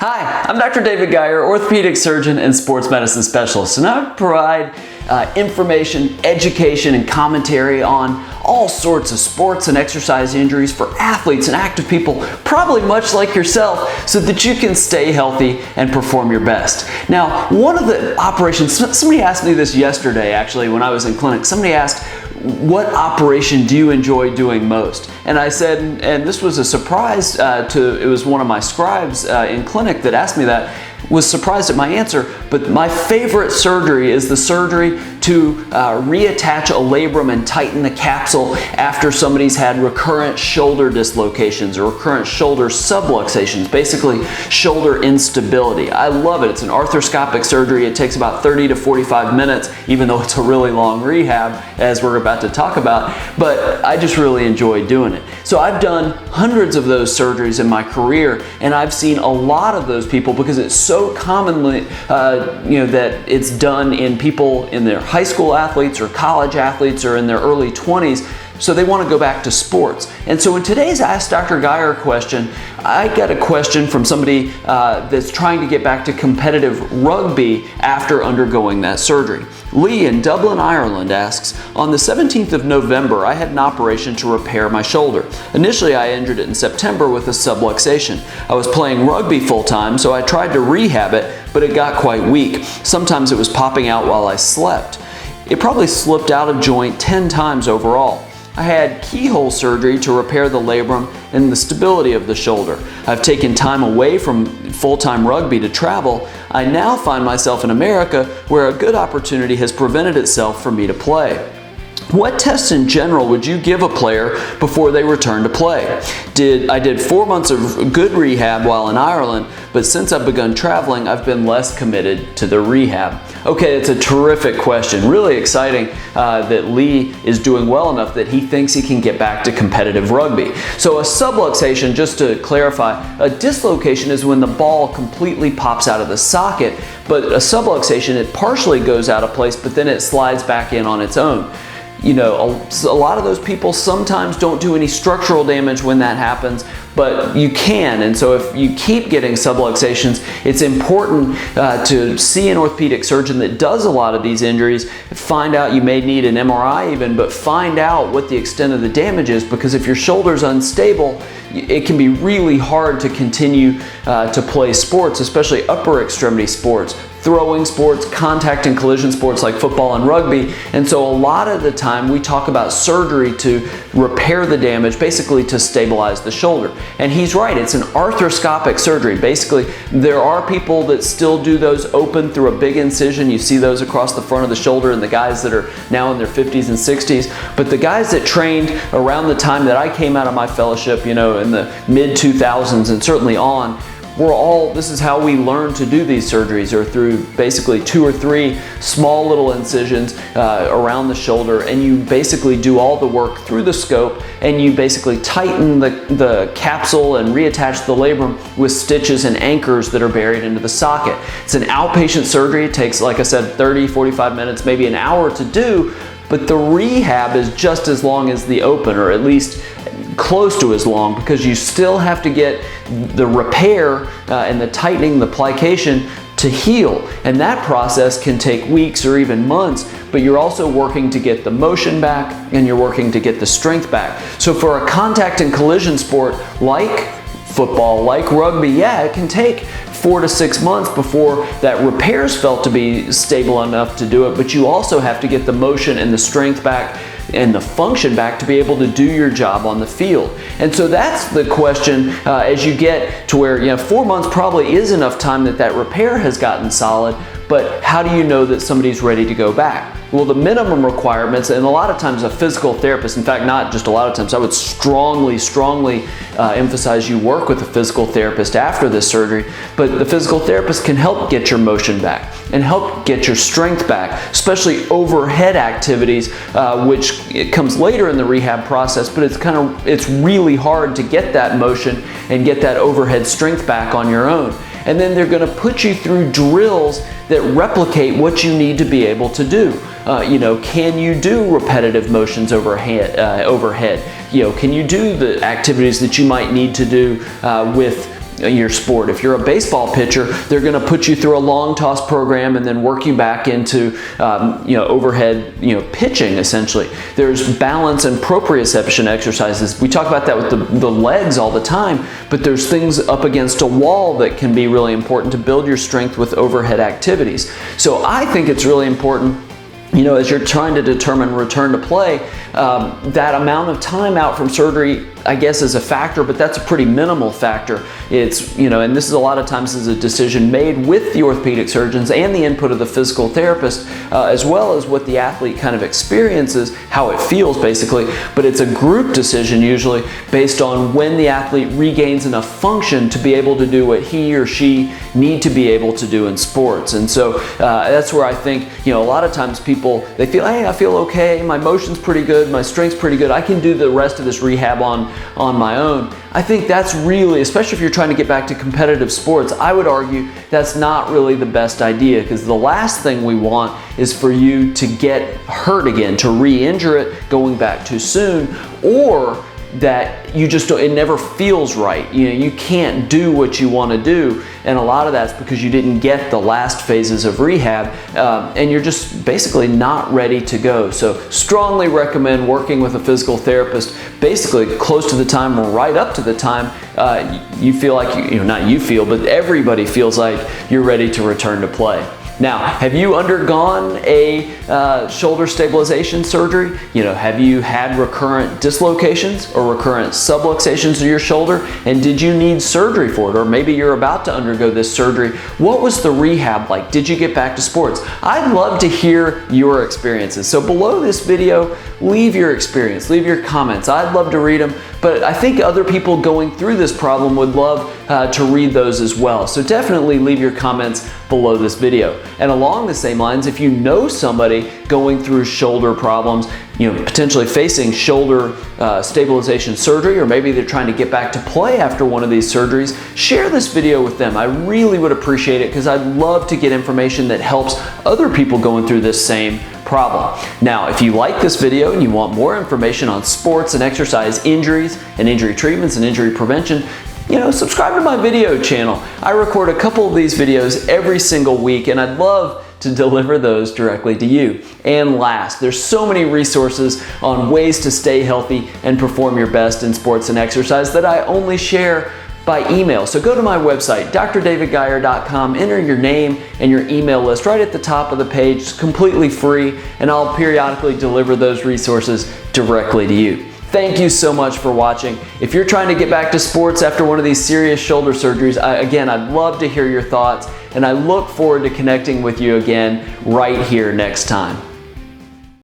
Hi, I'm Dr. David Geier, orthopedic surgeon and sports medicine specialist, and I provide information, education, and commentary on all sorts of sports and exercise injuries for athletes and active people, probably much like yourself, so that you can stay healthy and perform your best. Now, one of the operations, somebody asked me this yesterday actually when I was in clinic. Somebody asked, what operation do you enjoy doing most? And I said, and this was a surprise it was one of my scribes in clinic that asked me that, was surprised at my answer, but my favorite surgery is the surgery to reattach a labrum and tighten the capsule after somebody's had recurrent shoulder dislocations or recurrent shoulder subluxations, basically shoulder instability. I love it. It's an arthroscopic surgery. It takes about 30 to 45 minutes, even though it's a really long rehab, as we're about to talk about, but I just really enjoy doing it. So I've done hundreds of those surgeries in my career, and I've seen a lot of those people because it's so commonly that it's done in people in their high school athletes or college athletes or in their early 20s, so they want to go back to sports. And so in today's Ask Dr. Geier question, I got a question from somebody that's trying to get back to competitive rugby after undergoing that surgery. Lee in Dublin, Ireland asks, on the 17th of November, I had an operation to repair my shoulder. Initially, I injured it in September with a subluxation. I was playing rugby full-time, so I tried to rehab it, but it got quite weak. Sometimes it was popping out while I slept. It probably slipped out of joint 10 times overall. I had keyhole surgery to repair the labrum and the stability of the shoulder. I've taken time away from full-time rugby to travel. I now find myself in America where a good opportunity has presented itself for me to play. What tests in general would you give a player before they return to play? I did 4 months of good rehab while in Ireland, but since I've begun traveling, I've been less committed to the rehab. Okay, it's a terrific question. Really exciting that Lee is doing well enough that he thinks he can get back to competitive rugby. So a subluxation, just to clarify, a dislocation is when the ball completely pops out of the socket, but a subluxation, it partially goes out of place, but then it slides back in on its own. You know, a lot of those people sometimes don't do any structural damage when that happens, but you can. And so if you keep getting subluxations, it's important to see an orthopedic surgeon that does a lot of these injuries. Find out, you may need an MRI even, but find out what the extent of the damage is, because if your shoulder's unstable, it can be really hard to continue to play sports, especially upper extremity sports, throwing sports, contact and collision sports like football and rugby. And so a lot of the time we talk about surgery to repair the damage, basically to stabilize the shoulder. And he's right, it's an arthroscopic surgery. Basically, there are people that still do those open through a big incision. You see those across the front of the shoulder and the guys that are now in their 50s and 60s. But the guys that trained around the time that I came out of my fellowship, you know, in the mid-2000s and certainly on, this is how we learn to do these surgeries, or through basically 2 or 3 small little incisions around the shoulder, and you basically do all the work through the scope, and you basically tighten the capsule and reattach the labrum with stitches and anchors that are buried into the socket. It's an outpatient surgery. It takes, like I said, 30, 45 minutes, maybe an hour to do, but the rehab is just as long as the open, or at least close to as long, because you still have to get the repair and the tightening, the plication to heal. And that process can take weeks or even months, but you're also working to get the motion back and you're working to get the strength back. So for a contact and collision sport like football, like rugby, yeah, it can take 4 to 6 months before that repair is felt to be stable enough to do it, but you also have to get the motion and the strength back and the function back to be able to do your job on the field. And so that's the question as you get to where, you know, 4 months probably is enough time that repair has gotten solid, but how do you know that somebody's ready to go back? Well, the minimum requirements, and a lot of times a physical therapist, in fact, not just a lot of times, I would strongly emphasize you work with a physical therapist after this surgery, but the physical therapist can help get your motion back and help get your strength back, especially overhead activities, which it comes later in the rehab process, but it's really hard to get that motion and get that overhead strength back on your own. And then they're going to put you through drills that replicate what you need to be able to do. Can you do repetitive motions overhead? Can you do the activities that you might need to do with your sport. If you're a baseball pitcher, they're going to put you through a long toss program and then work you back into overhead pitching, essentially. There's balance and proprioception exercises. We talk about that with the legs all the time, but there's things up against a wall that can be really important to build your strength with overhead activities. So I think it's really important, as you're trying to determine return to play, that amount of time out from surgery, I guess, is a factor, but that's a pretty minimal factor. It's, and this is a lot of times is a decision made with the orthopedic surgeons and the input of the physical therapist, as well as what the athlete kind of experiences, how it feels basically, but it's a group decision usually based on when the athlete regains enough function to be able to do what he or she need to be able to do in sports. And so that's where I think, a lot of times people, they feel, hey, I feel okay, my motion's pretty good, my strength's pretty good, I can do the rest of this rehab on my own. I think that's really, especially if you're trying to get back to competitive sports, I would argue that's not really the best idea, because the last thing we want is for you to get hurt again, to re-injure it going back too soon, or that you just don't, it never feels right. You can't do what you want to do, and a lot of that's because you didn't get the last phases of rehab, and you're just basically not ready to go. So strongly recommend working with a physical therapist basically close to the time or right up to the time you feel like, not you feel, but everybody feels like you're ready to return to play. Now, have you undergone a shoulder stabilization surgery? Have you had recurrent dislocations or recurrent subluxations of your shoulder? And did you need surgery for it? Or maybe you're about to undergo this surgery. What was the rehab like? Did you get back to sports? I'd love to hear your experiences. So below this video, leave your experience, leave your comments. I'd love to read them, but I think other people going through this problem would love to read those as well. So definitely leave your comments below this video. And along the same lines, if you know somebody going through shoulder problems, potentially facing shoulder stabilization surgery, or maybe they're trying to get back to play after one of these surgeries, share this video with them. I really would appreciate it, because I'd love to get information that helps other people going through this same problem. Now, if you like this video and you want more information on sports and exercise injuries and injury treatments and injury prevention, subscribe to my video channel. I record a couple of these videos every single week, and I'd love to deliver those directly to you. And last, there's so many resources on ways to stay healthy and perform your best in sports and exercise that I only share by email. So go to my website, drdavidgeier.com, enter your name and your email list right at the top of the page. It's completely free, and I'll periodically deliver those resources directly to you. Thank you so much for watching. If you're trying to get back to sports after one of these serious shoulder surgeries, again, I'd love to hear your thoughts, and I look forward to connecting with you again right here next time.